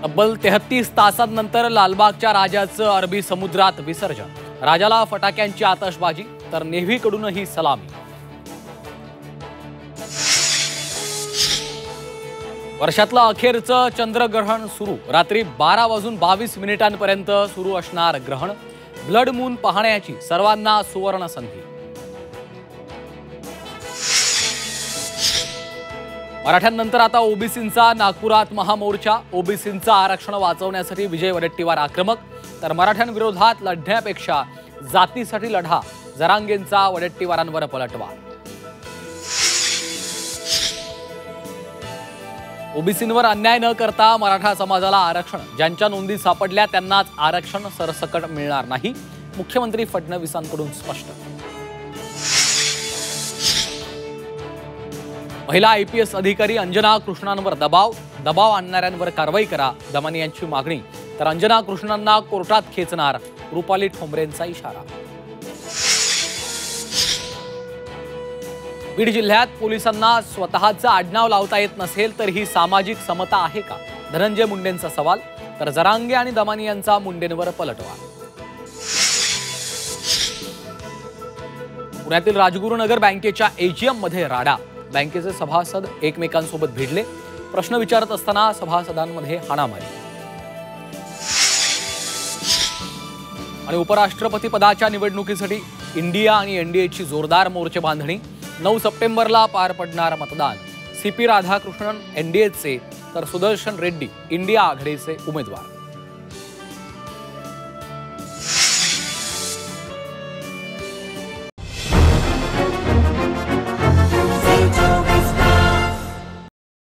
तब्बल 33 तासांनंतर लालबागच्या राजाचं अरबी समुद्रात विसर्जन। राजाला फटाक्यांची आतषबाजी तर नेव्हीकडूनही सलामी। वर्षातलं अखेरचं चंद्रग्रहण सुरू। रात्री 12:22 सुरू असणार ग्रहण। ब्लड मून पाहण्याची सर्वांना सुवर्ण संधी। मराठ्यांनंतर आता ओबीसींचा नागपुरात महामोर्चा। ओबीसींचं आरक्षण वाचवण्यासाठी विजय वडेट्टीवार आक्रमक, तर मराठ्यांविरोधात लढण्यापेक्षा जातीसाठी लढा, जरांगेंचा वडेट्टीवारांवर पलटवार। ओबीसींवर अन्याय न करता मराठा समाजाला आरक्षण, ज्यांच्या नोंदी सापडल्या त्यांनाच आरक्षण सरसकट मिळणार नाही, मुख्यमंत्री फडणवीसांकडून स्पष्ट। महिला आयपीएस अधिकारी अंजना कृष्णांवर दबाव आणणाऱ्यांवर कारवाई करा, दमानी यांची मागणी। तर अंजना कृष्णांना कोर्टात खेचणार, रुपाली ठोंबरेंचा इशारा। बीड जिल्ह्यात पोलिसांना स्वतःचं आडनाव लावता येत नसेल तर ही सामाजिक समता आहे का, धनंजय मुंडेंचा सवाल। तर जरांगे आणि दमानी यांचा मुंडेंवर पलटवार। पुण्यातील राजगुरुनगर बँकेच्या एजीएम मध्ये राडा। बँकेचे सभासद एकमेकांसोबत भिडले, प्रश्न विचारत असताना सभासदांमध्ये हाणामारी। आणि उपराष्ट्रपती पदाच्या निवडणुकीसाठी इंडिया आणि एनडीएची जोरदार मोर्चे बांधणी। 9 सप्टेंबरला पार पडणार मतदान। सीपी राधाकृष्णन एनडीएचे तर सुदर्शन रेड्डी इंडिया आघाडीचे उमेदवार।